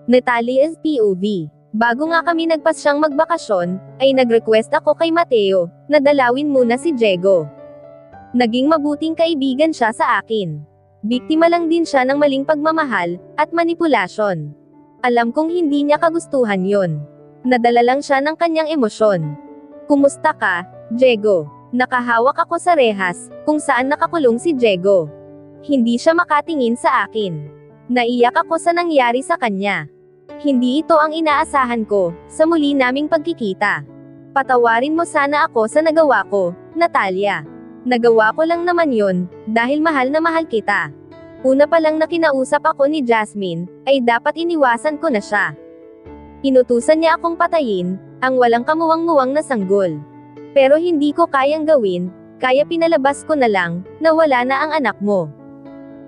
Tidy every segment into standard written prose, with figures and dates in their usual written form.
Natalie is POV. Bago nga kami nagpasyang magbakasyon, ay nag-request ako kay Mateo, na dalawin muna si Diego. Naging mabuting kaibigan siya sa akin. Biktima lang din siya ng maling pagmamahal, at manipulasyon. Alam kong hindi niya kagustuhan yon. Nadala lang siya ng kanyang emosyon. Kumusta ka, Diego? Nakahawak ako sa rehas, kung saan nakakulong si Diego. Hindi siya makatingin sa akin. Naiyak ako sa nangyari sa kanya. Hindi ito ang inaasahan ko, sa muli naming pagkikita. Patawarin mo sana ako sa nagawa ko, Natalia. Nagawa ko lang naman yon, dahil mahal na mahal kita. Una pa lang na kinausap ako ni Jasmine, ay dapat iniwasan ko na siya. Inutusan niya akong patayin, ang walang kamuwang-muwang na sanggol. Pero hindi ko kayang gawin, kaya pinalabas ko na lang, na wala na ang anak mo.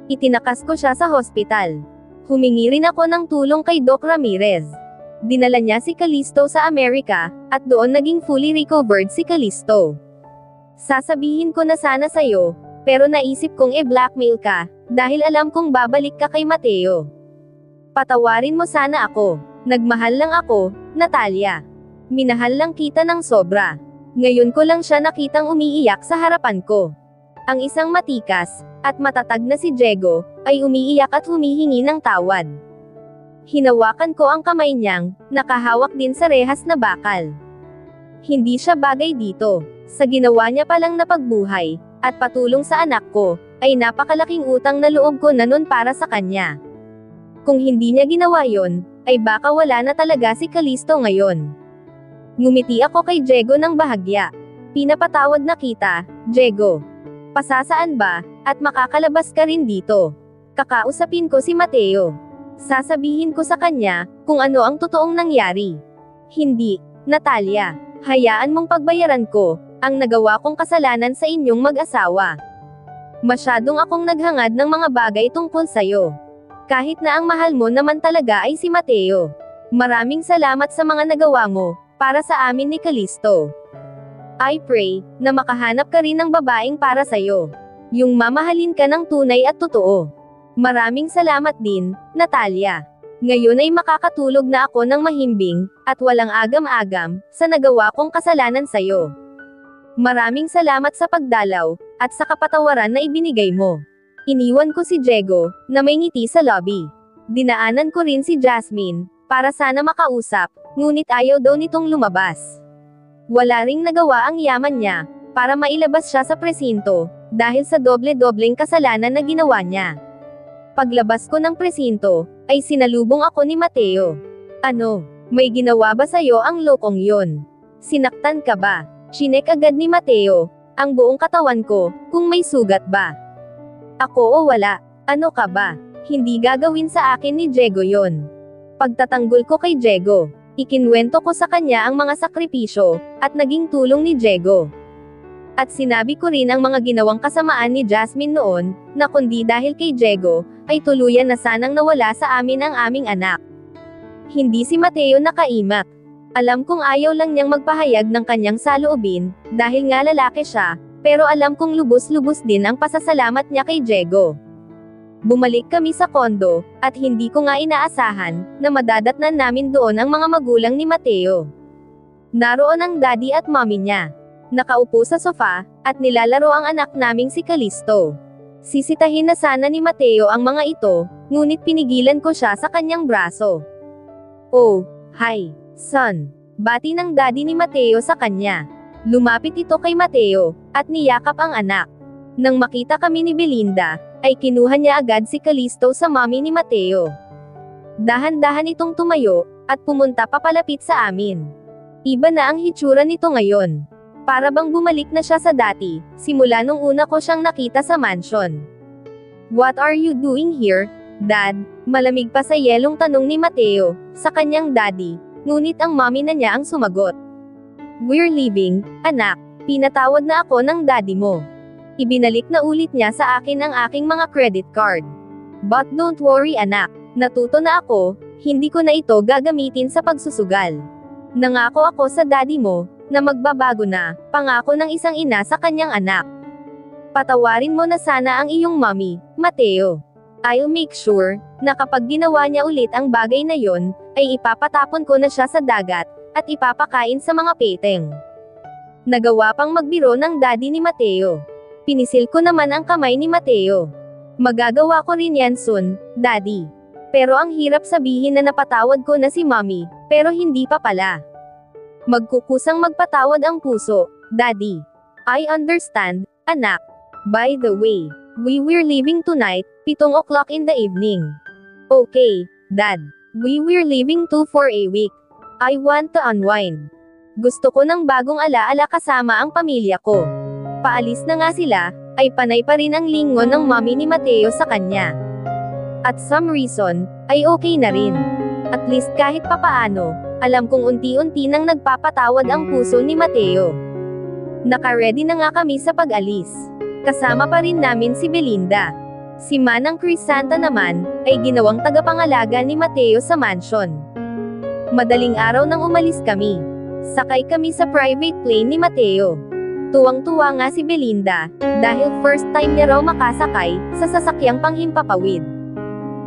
Itinakas ko siya sa hospital. Humingi rin ako ng tulong kay Doc Ramirez. Dinala niya si Callisto sa Amerika, at doon naging fully recovered si Callisto. Sasabihin ko na sana sa'yo, pero naisip kong i-blackmail ka, dahil alam kong babalik ka kay Mateo. Patawarin mo sana ako. Nagmahal lang ako, Natalia. Minahal lang kita ng sobra. Ngayon ko lang siya nakitang umiiyak sa harapan ko. Ang isang matikas, at matatag na si Diego, ay umiiyak at humihingi ng tawad. Hinawakan ko ang kamay niyang, nakahawak din sa rehas na bakal. Hindi siya bagay dito. Sa ginawa niya palang na pagbuhay, at patulong sa anak ko, ay napakalaking utang na loob ko na nun para sa kanya. Kung hindi niya ginawa yon, ay baka wala na talaga si Callisto ngayon. Ngumiti ako kay Diego ng bahagya. Pinapatawad na kita, Diego. Pasasaan ba, at makakalabas ka rin dito. Kakausapin ko si Mateo. Sasabihin ko sa kanya, kung ano ang totoong nangyari. Hindi, Natalia. Hayaan mong pagbayaran ko, ang nagawa kong kasalanan sa inyong mag-asawa. Masyadong akong naghangad ng mga bagay tungkol sa'yo. Kahit na ang mahal mo naman talaga ay si Mateo. Maraming salamat sa mga nagawa mo, para sa amin ni Callisto. I pray, na makahanap ka rin ng babaeng para sa'yo. Yung mamahalin ka ng tunay at totoo. Maraming salamat din, Natalia. Ngayon ay makakatulog na ako ng mahimbing, at walang agam-agam, sa nagawa kong kasalanan sa'yo. Maraming salamat sa pagdalaw, at sa kapatawaran na ibinigay mo. Iniwan ko si Diego, na may ngiti sa lobby. Dinaanan ko rin si Jasmine, para sana makausap, ngunit ayaw daw nitong lumabas. Wala ring nagawa ang yaman niya, para mailabas siya sa presinto, dahil sa doble-dobleng kasalanan na ginawa niya. Paglabas ko ng presinto, ay sinalubong ako ni Mateo. Ano, may ginawa ba sa'yo ang lokong yon? Sinaktan ka ba? Chinek agad ni Mateo, ang buong katawan ko, kung may sugat ba. Ako o wala, ano ka ba? Hindi gagawin sa akin ni Diego yon. Pagtatanggol ko kay Diego, ikinwento ko sa kanya ang mga sakripisyo, at naging tulong ni Diego. At sinabi ko rin ang mga ginawang kasamaan ni Jasmine noon, na kundi dahil kay Diego, ay tuluyan na sanang nawala sa amin ang aming anak. Hindi si Mateo nakaimak. Alam kong ayaw lang niyang magpahayag ng kanyang saloobin, dahil nga lalaki siya, pero alam kong lubos-lubos din ang pasasalamat niya kay Diego. Bumalik kami sa kondo, at hindi ko nga inaasahan, na madadatnan namin doon ang mga magulang ni Mateo. Naroon ang daddy at mommy niya. Nakaupo sa sofa, at nilalaro ang anak naming si Callisto. Sisitahin na sana ni Mateo ang mga ito, ngunit pinigilan ko siya sa kanyang braso. Oh, hi, son. Bati ng daddy ni Mateo sa kanya. Lumapit ito kay Mateo, at niyakap ang anak. Nang makita kami ni Belinda, ay kinuha niya agad si Callisto sa mommy ni Mateo. Dahan-dahan itong tumayo, at pumunta papalapit sa amin. Iba na ang hitsura nito ngayon. Para bang bumalik na siya sa dati, simula nung una ko siyang nakita sa mansion. What are you doing here, Dad? Malamig pa sa yelong tanong ni Mateo, sa kanyang daddy, ngunit ang mommy na niya ang sumagot. We're leaving, anak. Pinatawad na ako ng daddy mo. Ibinalik na ulit niya sa akin ang aking mga credit card. But don't worry anak, natuto na ako, hindi ko na ito gagamitin sa pagsusugal. Nangako ako sa daddy mo, na magbabago na, pangako ng isang ina sa kanyang anak. Patawarin mo na sana ang iyong mommy, Mateo. I'll make sure na kapag ginawa niya ulit ang bagay na yon, ay ipapatapon ko na siya sa dagat, at ipapakain sa mga peteng. Nagawa pang magbiro ng daddy ni Mateo. Pinisil ko naman ang kamay ni Mateo. Magagawa ko rin yan soon, daddy. Pero ang hirap sabihin na napatawad ko na si mommy, pero hindi pa pala. Magkukusang magpatawad ang puso, daddy. I understand, anak. By the way, we're leaving tonight, 7 o'clock in the evening. Okay, dad. We're leaving too for a week. I want to unwind. Gusto ko ng bagong alaala kasama ang pamilya ko. Paalis na nga sila, ay panay pa rin ang lingon ng mommy ni Mateo sa kanya. At some reason, ay okay na rin. At least kahit papaano, alam kong unti-unti nang nagpapatawad ang puso ni Mateo. Naka-ready na nga kami sa pag-alis. Kasama pa rin namin si Belinda. Si Manang Crisanta naman, ay ginawang tagapangalaga ni Mateo sa mansion. Madaling araw nang umalis kami. Sakay kami sa private plane ni Mateo. Tuwang-tuwa nga si Belinda, dahil first time niya raw makasakay, sa sasakyang panghimpapawid.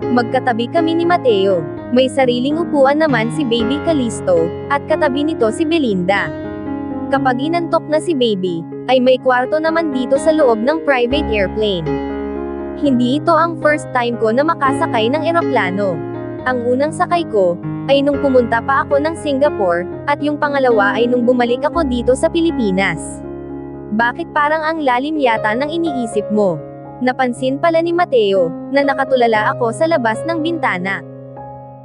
Magkatabi kami ni Mateo. May sariling upuan naman si Baby Callisto, at katabi nito si Belinda. Kapag inantok na si Baby, ay may kwarto naman dito sa loob ng private airplane. Hindi ito ang first time ko na makasakay ng eroplano. Ang unang sakay ko, ay nung pumunta pa ako ng Singapore, at yung pangalawa ay nung bumalik ako dito sa Pilipinas. Bakit parang ang lalim yata ng iniisip mo? Napansin pala ni Mateo, na nakatulala ako sa labas ng bintana.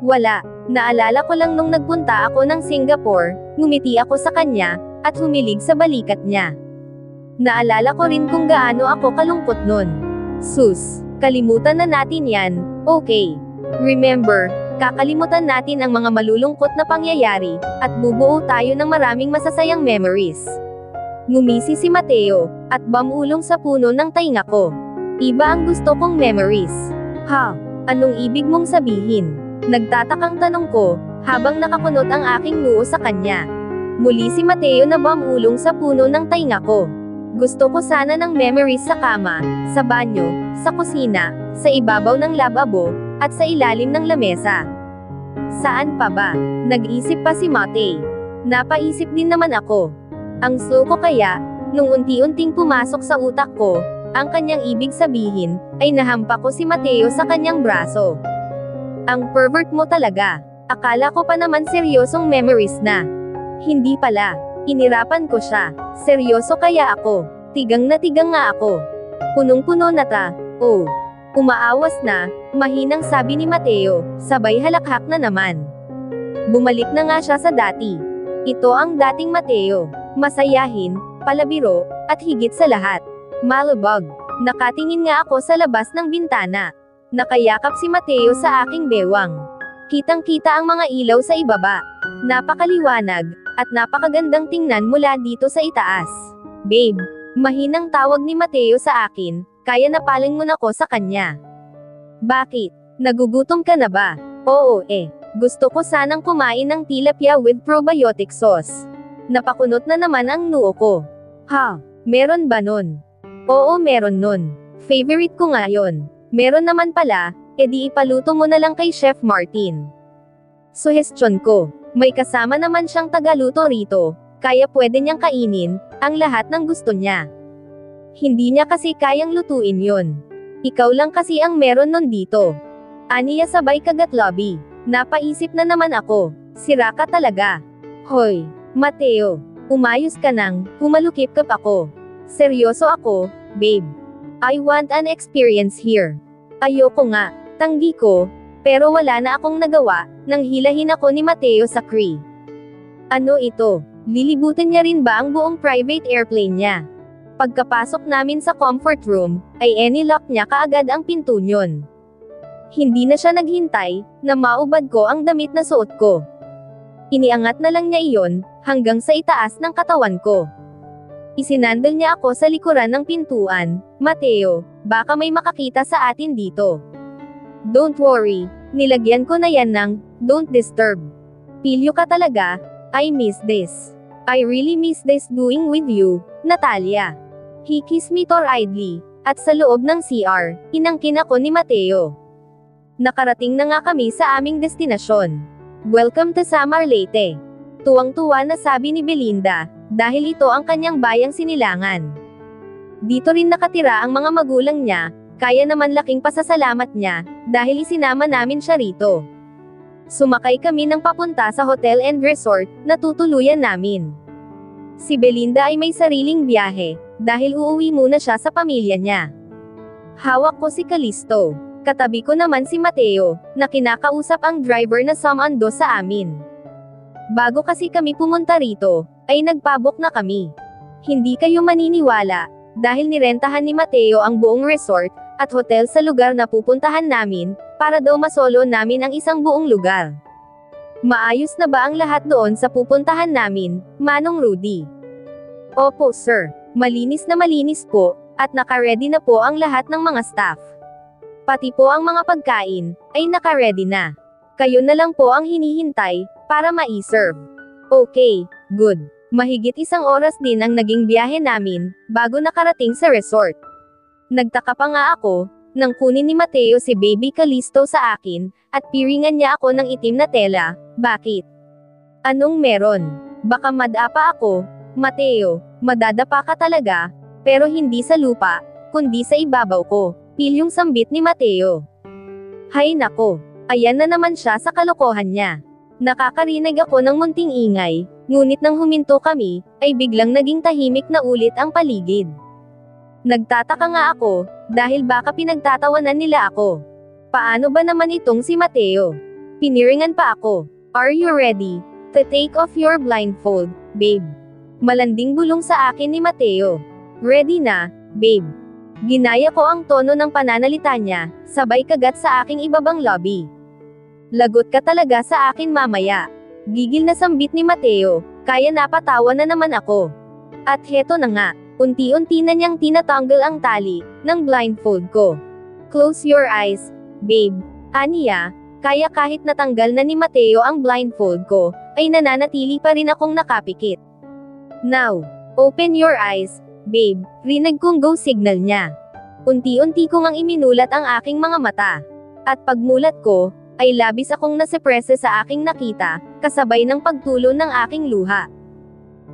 Wala, naalala ko lang nung nagpunta ako ng Singapore, ngumiti ako sa kanya, at humilig sa balikat niya. Naalala ko rin kung gaano ako kalungkot nun. Sus, kalimutan na natin yan, okay. Remember, kakalimutan natin ang mga malulungkot na pangyayari, at bubuo tayo ng maraming masasayang memories. Ngumisi si Mateo, at bumulong sa puno ng tainga ko. Iba ang gusto kong memories. Ha? Anong ibig mong sabihin? Nagtatakang tanong ko, habang nakakunot ang aking noo sa kanya. Muli si Mateo na bumulong sa puno ng tainga ko. Gusto ko sana ng memories sa kama, sa banyo, sa kusina, sa ibabaw ng lababo, at sa ilalim ng lamesa. Saan pa ba? Nag-isip pa si Mateo. Napaisip din naman ako. Ang slow ko kaya, nung unti-unting pumasok sa utak ko, ang kanyang ibig sabihin, ay nahampa ko si Mateo sa kanyang braso. Ang pervert mo talaga. Akala ko pa naman seryosong memories na. Hindi pala. Inirapan ko siya. Seryoso kaya ako. Tigang na tigang nga ako. Punong-puno na ta. Oh. Umaawas na, mahinang sabi ni Mateo, sabay halakhak na naman. Bumalik na nga siya sa dati. Ito ang dating Mateo. Masayahin, palabiro, at higit sa lahat, malubog. Nakatingin nga ako sa labas ng bintana. Nakayakap si Mateo sa aking bewang. Kitang-kita ang mga ilaw sa ibaba. Napakaliwanag, at napakagandang tingnan mula dito sa itaas. Babe, mahinang tawag ni Mateo sa akin, kaya napalingon ako sa kanya. Bakit? Nagugutom ka na ba? Oo gusto ko sanang kumain ng tilapia with probiotic sauce. Napakunot na naman ang noo ko. Ha? Meron ba nun? Oo, meron nun. Favorite ko nga yun. Meron naman pala, edi ipaluto mo na lang kay Chef Martin. Suhestyon ko, may kasama naman siyang tagaluto rito, kaya pwede niyang kainin ang lahat ng gusto niya. Hindi niya kasi kayang lutuin yon. Ikaw lang kasi ang meron nun dito. Aniya sabay kagatlabi. Napaisip na naman ako, sira ka talaga. Hoy, Mateo, umayos ka nang, humalukip-kap ako. Seryoso ako, babe. I want an experience here. Ayoko nga, tanggi ko, pero wala na akong nagawa, nang hilahin ako ni Mateo sa Cree. Ano ito? Lilibutin niya rin ba ang buong private airplane niya? Pagkapasok namin sa comfort room, ay inilock niya kaagad ang pinto niyon. Hindi na siya naghintay, na maubad ko ang damit na suot ko. Iniangat na lang niya iyon, hanggang sa itaas ng katawan ko. Isinandal niya ako sa likuran ng pintuan. Mateo, baka may makakita sa atin dito. Don't worry, nilagyan ko na yan ng, don't disturb. Pilyo ka talaga, I miss this. I really miss this doing with you, Natalia. He kissed me torridly, at sa loob ng CR, inangkin ako ni Mateo. Nakarating na nga kami sa aming destinasyon. Welcome to Samar Leyte. Tuwang-tuwa na sabi ni Belinda, dahil ito ang kanyang bayang Sinilangan. Dito rin nakatira ang mga magulang niya, kaya naman laking pasasalamat niya, dahil isinama namin siya rito. Sumakay kami ng papunta sa hotel and resort, na tutuluyan namin. Si Belinda ay may sariling biyahe, dahil uuwi muna siya sa pamilya niya. Hawak ko si Calisto. Katabi ko naman si Mateo, na kinakausap ang driver na sumando sa amin. Bago kasi kami pumunta rito, ay nagpabok na kami. Hindi kayo maniniwala, dahil nirentahan ni Mateo ang buong resort, at hotel sa lugar na pupuntahan namin, para daw masolo namin ang isang buong lugar. Maayos na ba ang lahat doon sa pupuntahan namin, Manong Rudy? Opo sir, malinis na malinis po, at naka-ready na po ang lahat ng mga staff. Pati po ang mga pagkain, ay naka-ready na. Kayo na lang po ang hinihintay, para ma-serve. Okay, good. Mahigit 1 oras din ang naging biyahe namin, bago nakarating sa resort. Nagtaka pa nga ako, nang kunin ni Mateo si Baby Calisto sa akin, at piringan niya ako ng itim na tela. Bakit? Anong meron? Baka madapa ako, Mateo, madadapa ka talaga, pero hindi sa lupa, kundi sa ibabaw ko. Pilyong sambit ni Mateo. Hay nako, ayan na naman siya sa kalokohan niya. Nakakarinig ako ng munting ingay, ngunit nang huminto kami, ay biglang naging tahimik na ulit ang paligid. Nagtataka nga ako, dahil baka pinagtatawanan nila ako. Paano ba naman itong si Mateo? Piniringan pa ako. Are you ready to take off your blindfold, babe? Malanding bulong sa akin ni Mateo. Ready na, babe. Ginaya ko ang tono ng pananalita niya, sabay kagat sa aking ibabang lobby. Lagot ka talaga sa akin mamaya. Gigil na sambit ni Mateo, kaya napatawa na naman ako. At heto na nga, unti-unti na niyang tinatanggal ang tali ng blindfold ko. Close your eyes, babe. Aniya, kaya kahit natanggal na ni Mateo ang blindfold ko, ay nananatili pa rin akong nakapikit. Now, open your eyes, babe, rinig kong go signal niya. Unti-unti ko ngang iminulat ang aking mga mata. At pagmulat ko, ay labis akong naseprese sa aking nakita, kasabay ng pagtulo ng aking luha.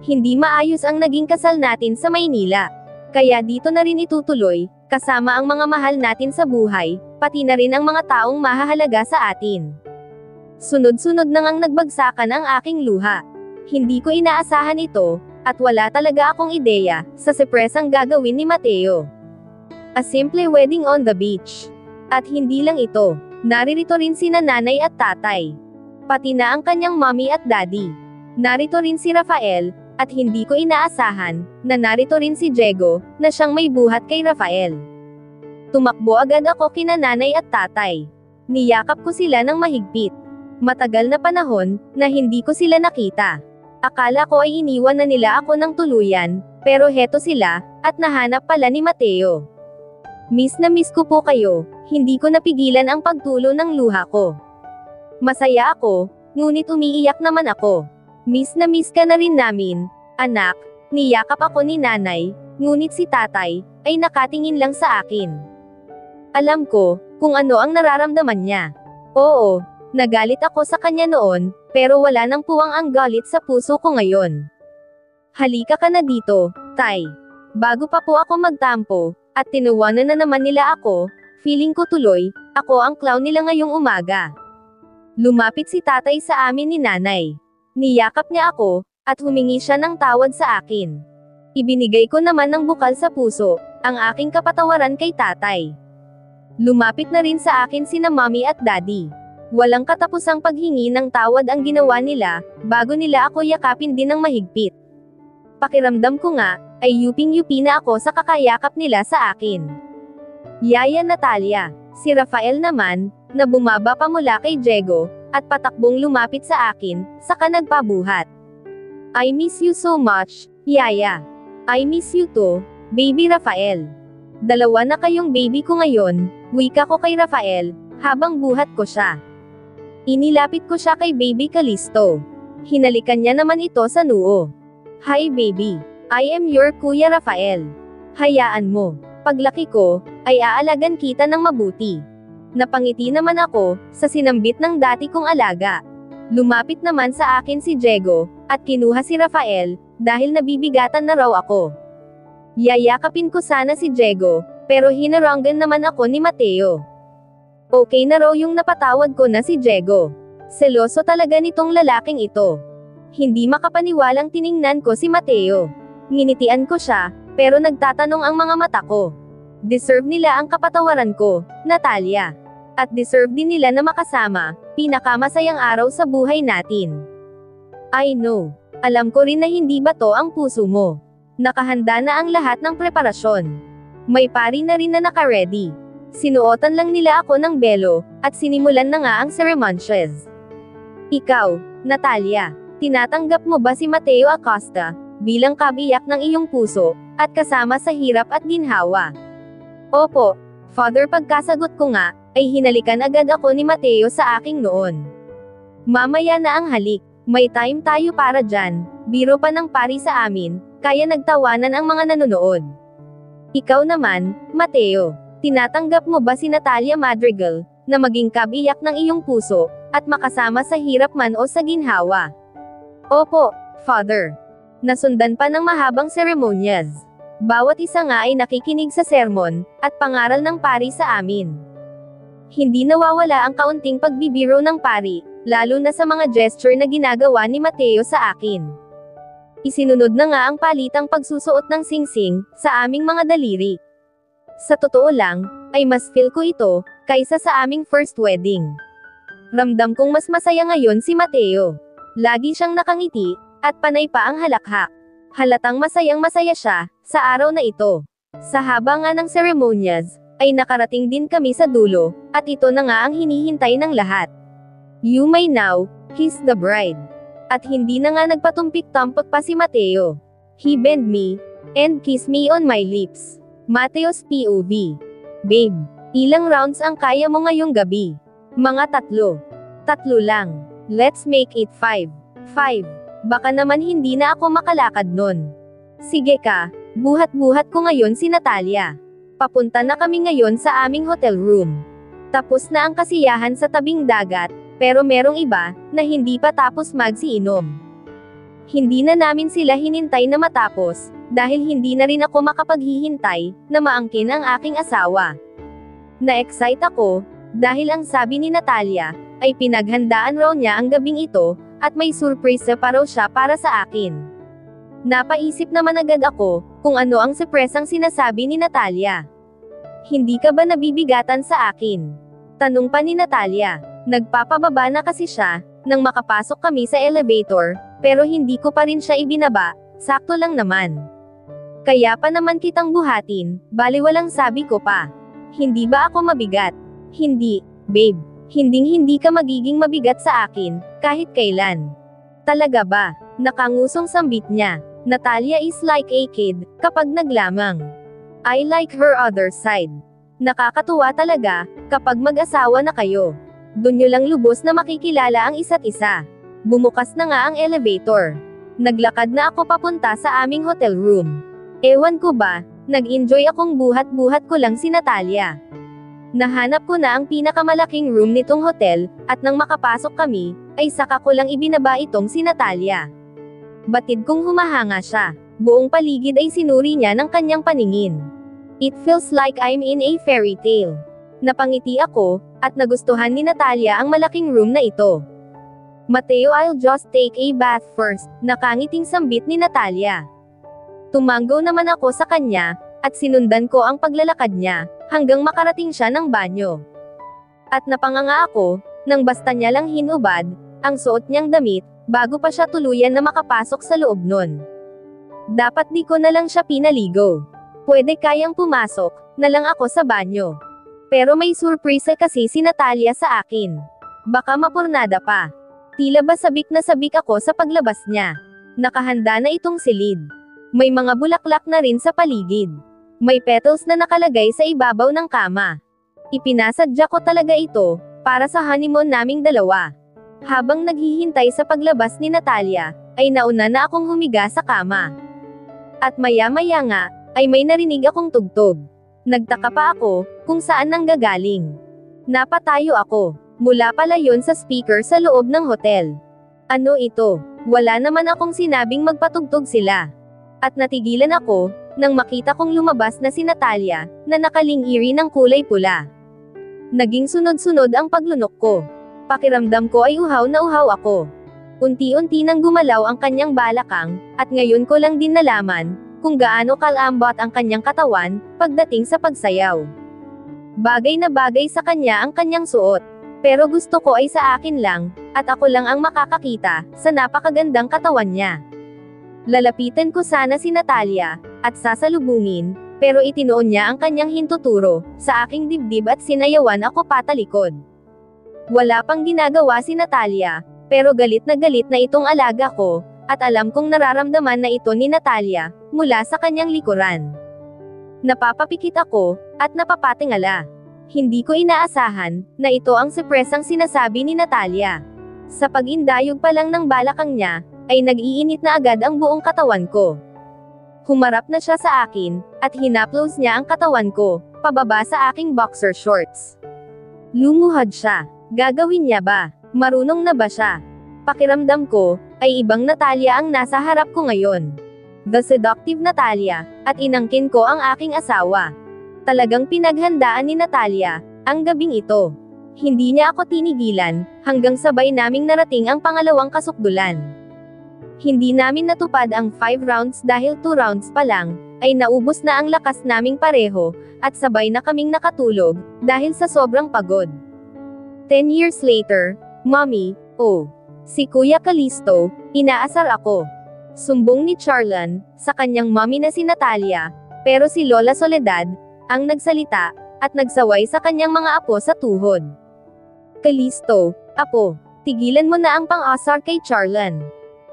Hindi maayos ang naging kasal natin sa Maynila. Kaya dito na rin itutuloy, kasama ang mga mahal natin sa buhay, pati na rin ang mga taong mahahalaga sa atin. Sunod-sunod na ngang nagbagsakan ang aking luha. Hindi ko inaasahan ito, at wala talaga akong ideya, sa sepresang gagawin ni Mateo. A simple wedding on the beach. At hindi lang ito, naririto rin sina nanay at tatay. Pati na ang kanyang mommy at daddy. Narito rin si Rafael, at hindi ko inaasahan, na narito rin si Diego, na siyang may buhat kay Rafael. Tumakbo agad ako kina nanay at tatay. Niyakap ko sila ng mahigpit. Matagal na panahon, na hindi ko sila nakita. Akala ko ay iniwan na nila ako ng tuluyan, pero heto sila, at nahanap pala ni Mateo. Miss na miss ko po kayo, hindi ko napigilan ang pagtulo ng luha ko. Masaya ako, ngunit umiiyak naman ako. Miss na miss ka na rin namin, anak, niyakap ako ni nanay, ngunit si tatay, ay nakatingin lang sa akin. Alam ko, kung ano ang nararamdaman niya. Oo, nagalit ako sa kanya noon, pero wala nang puwang ang galit sa puso ko ngayon. Halika ka na dito, tay. Bago pa po ako magtampo, at tinuwanan na naman nila ako, feeling ko tuloy, ako ang clown nila ngayong umaga. Lumapit si tatay sa amin ni nanay. Niyakap niya ako, at humingi siya ng tawad sa akin. Ibinigay ko naman ng bukal sa puso, ang aking kapatawaran kay tatay. Lumapit na rin sa akin sina mommy at daddy. Walang katapusang paghingi ng tawad ang ginawa nila, bago nila ako yakapin din ng mahigpit. Pakiramdam ko nga, ay yuping-yupi na ako sa kakayakap nila sa akin. Yaya Natalia, si Rafael naman, na bumaba pa mula kay Diego, at patakbong lumapit sa akin, saka nagpabuhat. I miss you so much, Yaya. I miss you too, baby Rafael. Dalawa na kayong baby ko ngayon, wika ko kay Rafael, habang buhat ko siya. Inilapit ko siya kay Baby Calisto. Hinalikan niya naman ito sa noo. Hi baby, I am your Kuya Rafael. Hayaan mo, paglaki ko, ay aalagan kita ng mabuti. Napangiti naman ako, sa sinambit ng dati kong alaga. Lumapit naman sa akin si Diego, at kinuha si Rafael, dahil nabibigatan na raw ako. Yayakapin ko sana si Diego, pero hinaranggan naman ako ni Mateo. Okay na raw yung napatawad ko na si Diego. Seloso talaga nitong lalaking ito. Hindi makapaniwalang tiningnan ko si Mateo. Nginitian ko siya, pero nagtatanong ang mga mata ko. Deserve nila ang kapatawaran ko, Natalia. At deserve din nila na makasama, pinakamasayang araw sa buhay natin. I know. Alam ko rin na hindi bato ang puso mo. Nakahanda na ang lahat ng preparasyon. May pari na rin na naka-ready. Sinuotan lang nila ako ng belo, at sinimulan na nga ang ceremonies. Ikaw, Natalia, tinatanggap mo ba si Mateo Acosta, bilang kabiyak ng iyong puso, at kasama sa hirap at ginhawa? Opo, Father, pagkasagot ko nga, ay hinalikan agad ako ni Mateo sa aking noon. Mamaya na ang halik, may time tayo para dyan, biro pa ng pari sa amin, kaya nagtawanan ang mga nanonood. Ikaw naman, Mateo, tinatanggap mo ba si Natalia Madrigal, na maging kabiyak ng iyong puso, at makasama sa hirap man o sa ginhawa? Opo, Father. Nasundan pa ng mahabang seremonyas. Bawat isa nga ay nakikinig sa sermon, at pangaral ng pari sa amin. Hindi nawawala ang kaunting pagbibiro ng pari, lalo na sa mga gesture na ginagawa ni Mateo sa akin. Isinunod na nga ang palitang pagsusuot ng singsing, sa aming mga daliri. Sa totoo lang, ay mas feel ko ito, kaysa sa aming first wedding. Ramdam kong mas masaya ngayon si Mateo. Lagi siyang nakangiti, at panay pa ang halakhak. Halatang masayang masaya siya, sa araw na ito. Sa haba nga ng seremonyas, ay nakarating din kami sa dulo, at ito na nga ang hinihintay ng lahat. You may now, kiss the bride. At hindi na nga nagpatumpik-tampok pa si Mateo. He bend me, and kiss me on my lips. Mateo's POV. Babe, ilang rounds ang kaya mo ngayong gabi? Mga 3. 3 lang. Let's make it 5. 5. Baka naman hindi na ako makalakad nun. Sige ka, buhat-buhat ko ngayon si Natalia. Papunta na kami ngayon sa aming hotel room. Tapos na ang kasiyahan sa tabing dagat, pero merong iba, na hindi pa tapos magsiinom. Hindi na namin sila hinintay na matapos, dahil hindi na rin ako makapaghihintay, na maangkin ang aking asawa. Na-excite ako, dahil ang sabi ni Natalia, ay pinaghandaan raw niya ang gabing ito, at may surprise pa raw siya para sa akin. Napaisip naman agad ako, kung ano ang surpresang sinasabi ni Natalia. Hindi ka ba nabibigatan sa akin? Tanong pa ni Natalia. Nagpapababa na kasi siya, nang makapasok kami sa elevator, pero hindi ko pa rin siya ibinaba, sakto lang naman. Kaya pa naman kitang buhatin, baliwalang sabi ko pa. Hindi ba ako mabigat? Hindi, babe. Hinding-hindi ka magiging mabigat sa akin, kahit kailan. Talaga ba? Nakangusong sambit niya. Natalia is like a kid, kapag naglamang. I like her other side. Nakakatuwa talaga, kapag mag-asawa na kayo. Doon nyo lang lubos na makikilala ang isa't isa. Bumukas na nga ang elevator. Naglakad na ako papunta sa aming hotel room. Ewan ko ba, nag-enjoy akong buhat-buhat ko lang si Natalia. Nahanap ko na ang pinakamalaking room nitong hotel, at nang makapasok kami, ay saka ko lang ibinaba itong si Natalia. Batid kong humahanga siya. Buong paligid ay sinuri niya ng kanyang paningin. It feels like I'm in a fairy tale. Napangiti ako, at nagustuhan ni Natalia ang malaking room na ito. Mateo, I'll just take a bath first, nakangiting sambit ni Natalia. Tumanggo naman ako sa kanya, at sinundan ko ang paglalakad niya, hanggang makarating siya ng banyo. At napanganga ako, nang basta niya lang hinubad, ang suot niyang damit, bago pa siya tuluyan na makapasok sa loob nun. Dapat di ko na lang siya pinaligo. Pwede kayang pumasok, na lang ako sa banyo. Pero may surprise kasi si Natalia sa akin. Baka mapurnada pa. Tila ba sabik na sabik ako sa paglabas niya. Nakahanda na itong silid. May mga bulaklak na rin sa paligid. May petals na nakalagay sa ibabaw ng kama. Ipinasadya ko talaga ito, para sa honeymoon naming dalawa. Habang naghihintay sa paglabas ni Natalia, ay nauna na akong humiga sa kama. At maya-maya nga, ay may narinig akong tugtog. Nagtaka pa ako, kung saan nanggagaling. Napatayo ako. Mula pala yun sa speaker sa loob ng hotel. Ano ito? Wala naman akong sinabing magpatugtog sila. At natigilan ako, nang makita kong lumabas na si Natalia, na nakalingiri ng kulay pula. Naging sunod-sunod ang paglunok ko. Pakiramdam ko ay uhaw na uhaw ako. Unti-unti nang gumalaw ang kanyang balakang, at ngayon ko lang din nalaman, kung gaano kalambot ang kanyang katawan, pagdating sa pagsayaw. Bagay na bagay sa kanya ang kanyang suot. Pero gusto ko ay sa akin lang, at ako lang ang makakakita, sa napakagandang katawan niya. Lalapitan ko sana si Natalia, at sasalubungin, pero itinuon niya ang kanyang hintuturo, sa aking dibdib at sinayawan ako patalikod. Wala pang ginagawa si Natalia, pero galit na itong alaga ko, at alam kong nararamdaman na ito ni Natalia, mula sa kanyang likuran. Napapapikit ako, at napapatingala. Hindi ko inaasahan, na ito ang surpresang sinasabi ni Natalia. Sa pag-indayog pa lang ng balakang niya, ay nag-iinit na agad ang buong katawan ko. Humarap na siya sa akin, at hinaplos niya ang katawan ko, pababa sa aking boxer shorts. Lumuhad siya. Gagawin niya ba? Marunong na ba siya? Pakiramdam ko, ay ibang Natalia ang nasa harap ko ngayon. The seductive Natalia, at inangkin ko ang aking asawa. Talagang pinaghandaan ni Natalia, ang gabing ito. Hindi niya ako tinigilan, hanggang sabay naming narating ang pangalawang kasukdulan. Hindi namin natupad ang 5 rounds dahil 2 rounds pa lang, ay naubos na ang lakas naming pareho, at sabay na kaming nakatulog, dahil sa sobrang pagod. 10 years later, Mommy, si Kuya Callisto, inaasar ako. Sumbong ni Charlan, sa kanyang mommy na si Natalia, pero si Lola Soledad, ang nagsalita, at nagsaway sa kanyang mga apo sa tuhod. Callisto, apo, tigilan mo na ang pang-asar kay Charlan.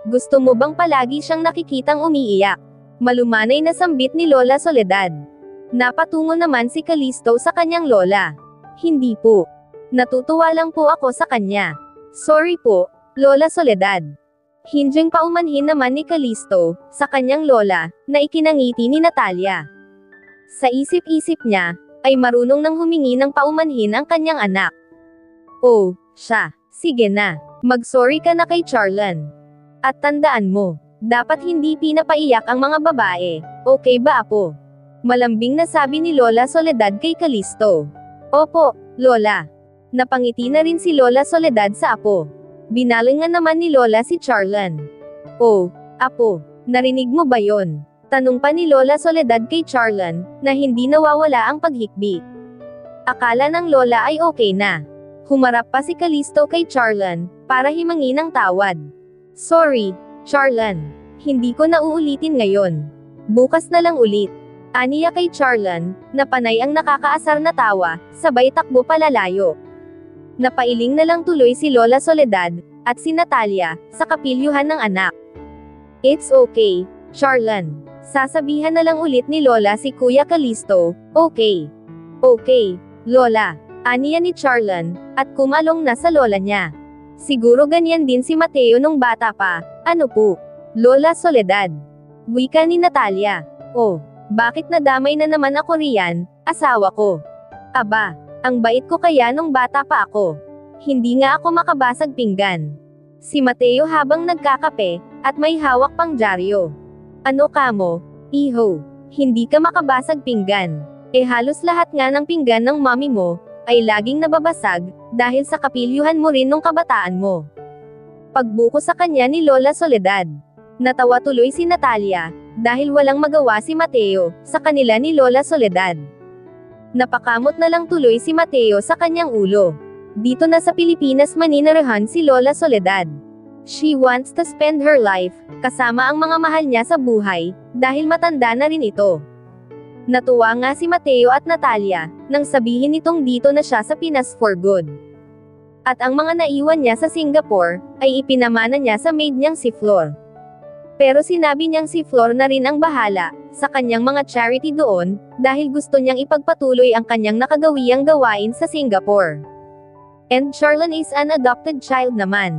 Gusto mo bang palagi siyang nakikitang umiiyak? Malumanay na sambit ni Lola Soledad. Napatungo naman si Callisto sa kanyang lola. Hindi po. Natutuwa lang po ako sa kanya. Sorry po, Lola Soledad. Hindyang paumanhin naman ni Callisto, sa kanyang lola, na ikinangiti ni Natalia. Sa isip-isip niya, ay marunong nang humingi ng paumanhin ang kanyang anak. Siya, sige na, mag-sorry ka na kay Charlan. At tandaan mo, dapat hindi pinapaiyak ang mga babae, okay ba apo? Malambing na sabi ni Lola Soledad kay Callisto. Opo, Lola. Napangiti na rin si Lola Soledad sa apo. Binalingan naman ni Lola si Charlan. Apo, narinig mo ba yon? Tanong pa ni Lola Soledad kay Charlan, na hindi nawawala ang paghikbi. Akala ng Lola ay okay na. Humarap pa si Callisto kay Charlan, para himangi ng tawad. Sorry, Charlan. Hindi ko na uulitin ngayon. Bukas na lang ulit. Aniya kay Charlan, na panay ang nakakaasar na tawa, sabay takbo palalayo. Napailing na lang tuloy si Lola Soledad, at si Natalia, sa kapilyuhan ng anak. It's okay, Charlan. Sasabihan na lang ulit ni Lola si Kuya Callisto, okay. Okay, Lola. Aniya ni Charlan, at kumalong na sa lola niya. Siguro ganyan din si Mateo nung bata pa, ano po? Lola Soledad. Wika ni Natalia. Bakit nadamay na naman ako riyan, asawa ko? Aba, ang bait ko kaya nung bata pa ako. Hindi nga ako makabasag pinggan. Si Mateo habang nagkakape, at may hawak pang dyaryo. Ano kamo, iho? Hindi ka makabasag pinggan. Halos lahat nga ng pinggan ng mommy mo, ay laging nababasag, dahil sa kapilyuhan mo rin nung kabataan mo. Pagbuko sa kanya ni Lola Soledad. Natawa tuloy si Natalia, dahil walang magawa si Mateo, sa kanila ni Lola Soledad. Napakamot na lang tuloy si Mateo sa kanyang ulo. Dito na sa Pilipinas maninirahan si Lola Soledad. She wants to spend her life, kasama ang mga mahal niya sa buhay, dahil matanda na rin ito. Natuwa nga si Mateo at Natalia, nang sabihin nitong dito na siya sa Pinas for good. At ang mga naiwan niya sa Singapore, ay ipinamana niya sa maid niyang si Flor. Pero sinabi niyang si Flor na rin ang bahala, sa kanyang mga charity doon, dahil gusto niyang ipagpatuloy ang kanyang nakagawiyang gawain sa Singapore. And Charlan is an adopted child naman.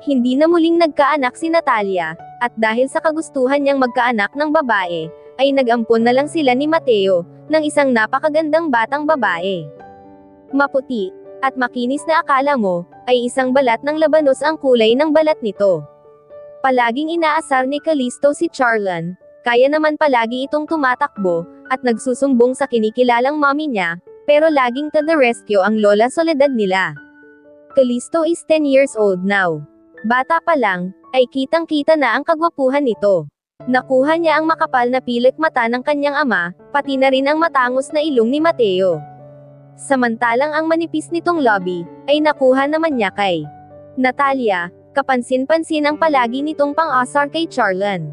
Hindi na muling nagkaanak si Natalia, at dahil sa kagustuhan niyang magkaanak ng babae, ay nag-ampon na lang sila ni Mateo, ng isang napakagandang batang babae. Maputi, At makinis na akala mo, ay isang balat ng labanos ang kulay ng balat nito. Palaging inaasar ni Callisto si Charlan, kaya naman palagi itong tumatakbo, at nagsusumbong sa kinikilalang mommy niya, pero laging to the rescue ang Lola Soledad nila. Callisto is 10 years old now. Bata pa lang, ay kitang-kita na ang kagwapuhan nito. Nakuha niya ang makapal na pilik mata ng kanyang ama, pati na rin ang matangos na ilong ni Mateo. Samantalang ang manipis nitong lobby, ay nakuha naman niya kay Natalia, kapansin-pansin ang palagi nitong pang-asar kay Charlan.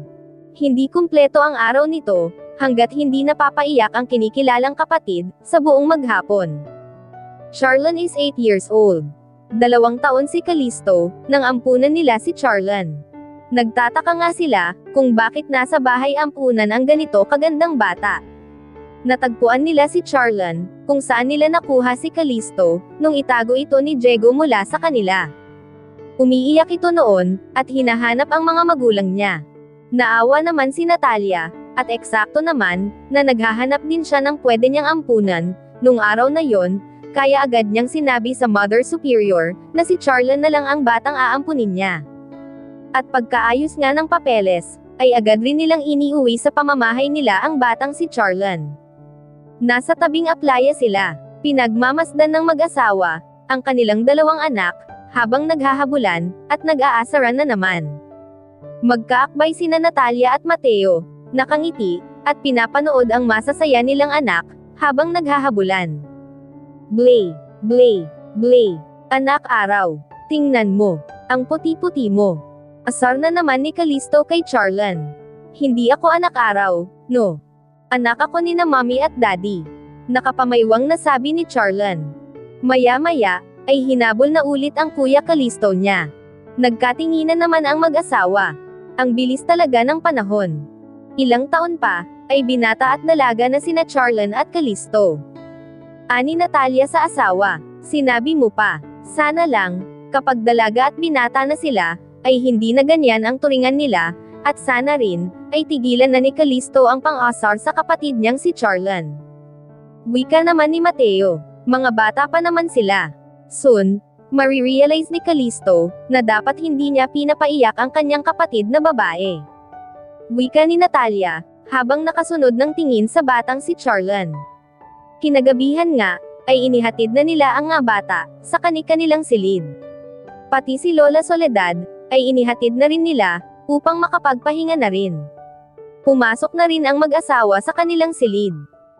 Hindi kumpleto ang araw nito, hanggat hindi napapaiyak ang kinikilalang kapatid, sa buong maghapon. Charlan is 8 years old. 2 taon si Callisto, nang ampunan nila si Charlan. Nagtataka nga sila, kung bakit nasa bahay ampunan ang ganito kagandang bata. Natagpuan nila si Charlan, kung saan nila nakuha si Callisto, nung itago ito ni Diego mula sa kanila. Umiiyak ito noon, at hinahanap ang mga magulang niya. Naawa naman si Natalia, at eksakto naman, na naghahanap din siya ng pwede niyang ampunan, nung araw na yon, kaya agad niyang sinabi sa Mother Superior, na si Charlan na lang ang batang aampunin niya. At pagkaayos nga ng papeles, ay agad rin nilang iniuwi sa pamamahay nila ang batang si Charlan. Nasa tabing aplaya sila, pinagmamasdan ng mag-asawa, ang kanilang 2 anak, habang naghahabulan, at nag-aasaran na naman. Magkaakbay sina Natalia at Mateo, nakangiti, at pinapanood ang masasaya nilang anak, habang naghahabulan. Blay, Blay, Blay, anak araw, tingnan mo, ang puti-puti mo. Asar na naman ni Callisto kay Charlan. Hindi ako anak araw, no. Anak ako ni na mommy at daddy. Nakapamaywang nasabi ni Charlan. Maya-maya, ay hinabol na ulit ang kuya Callisto niya. Nagkatinginan naman ang mag-asawa. Ang bilis talaga ng panahon. Ilang taon pa, ay binata at dalaga na sina Charlan at Callisto. Ani Natalia sa asawa, sinabi mo pa, sana lang, kapag dalaga at binata na sila, ay hindi na ganyan ang turingan nila, at sana rin, ay tigilan na ni Callisto ang pang-asar sa kapatid niyang si Charlan. Wika naman ni Mateo, mga bata pa naman sila. Soon, marirealize ni Callisto, na dapat hindi niya pinapaiyak ang kanyang kapatid na babae. Wika ni Natalia, habang nakasunod ng tingin sa batang si Charlan. Kinagabihan nga, ay inihatid na nila ang nga bata, sa kani-kanilang silid. Pati si Lola Soledad, ay inihatid na rin nila, upang makapagpahinga na rin. Pumasok na rin ang mag-asawa sa kanilang silid.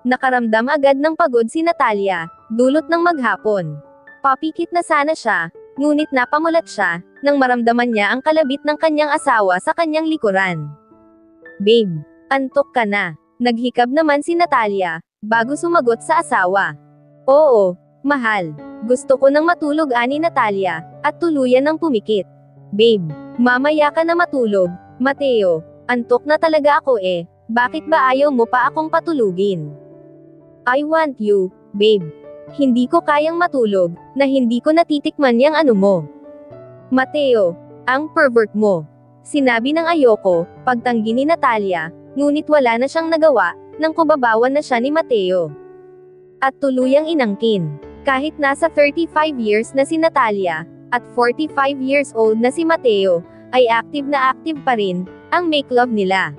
Nakaramdam agad ng pagod si Natalia, dulot ng maghapon. Papikit na sana siya, ngunit napamulat siya, nang maramdaman niya ang kalabit ng kanyang asawa sa kanyang likuran. Babe, antok ka na. Naghikab naman si Natalia, bago sumagot sa asawa. Oo, mahal. Gusto ko nang matulog ani Natalia, at tuluyan ng pumikit. Babe, mamaya ka na matulog, Mateo, antok na talaga ako eh, bakit ba ayaw mo pa akong patulugin? I want you, babe. Hindi ko kayang matulog, na hindi ko natitikman yang ano mo. Mateo, ang pervert mo. Sinabi ng ayoko, pagtanggi ni Natalia, ngunit wala na siyang nagawa, nang kubabawan na siya ni Mateo. At tuluyang inangkin, kahit nasa 35 years na si Natalia, at 45 years old na si Mateo, ay active pa rin, ang make-love nila.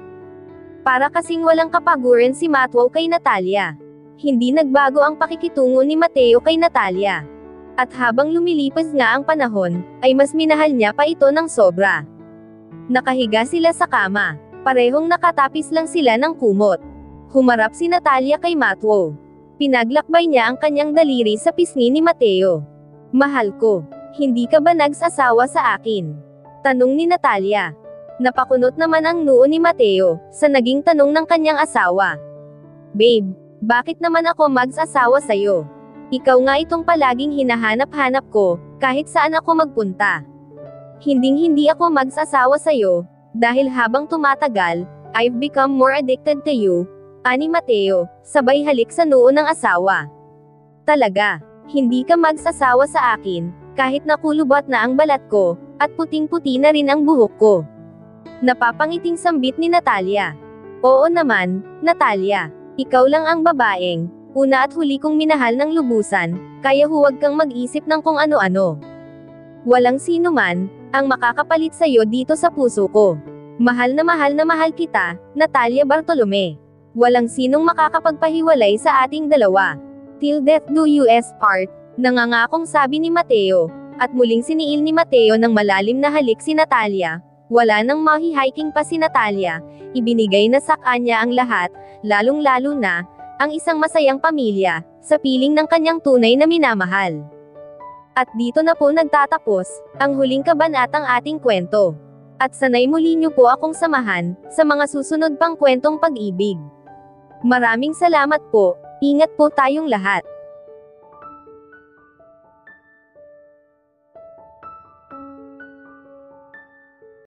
Para kasing walang kapaguran si Mateo kay Natalia. Hindi nagbago ang pakikitungo ni Mateo kay Natalia. At habang lumilipas nga ang panahon, ay mas minahal niya pa ito ng sobra. Nakahiga sila sa kama, parehong nakatapis lang sila ng kumot. Humarap si Natalia kay Mateo. Pinaglakbay niya ang kanyang daliri sa pisngi ni Mateo. Mahal ko. Hindi ka ba nagsasawa sa akin? Tanong ni Natalia. Napakunot naman ang noo ni Mateo, sa naging tanong ng kanyang asawa. Babe, bakit naman ako magsasawa sa'yo? Ikaw nga itong palaging hinahanap-hanap ko, kahit saan ako magpunta. Hinding-hindi ako magsasawa sa'yo, dahil habang tumatagal, I've become more addicted to you, ani Mateo, sabay halik sa noo ng asawa. Talaga, hindi ka magsasawa sa akin, kahit nakulubot na ang balat ko, at puting-puti na rin ang buhok ko. Napapangiting sambit ni Natalia. Oo naman, Natalia. Ikaw lang ang babaeng Una at huli kong minahal ng lubusan, kaya huwag kang mag-isip ng kung ano-ano. Walang sino man ang makakapalit sa'yo dito sa puso ko. Mahal na mahal kita, Natalia Bartolome. Walang sinong makakapagpahiwalay sa ating dalawa. Till death do us part, nangangakong sabi ni Mateo, at muling siniil ni Mateo ng malalim na halik si Natalia. Wala nang mahihiking pa si Natalia, ibinigay na sa kanya ang lahat, lalong-lalo na, ang isang masayang pamilya, sa piling ng kanyang tunay na minamahal. At dito na po nagtatapos, ang huling kabanatang ating kwento. At sanay muli niyo po akong samahan, sa mga susunod pang kwentong pag-ibig. Maraming salamat po, ingat po tayong lahat.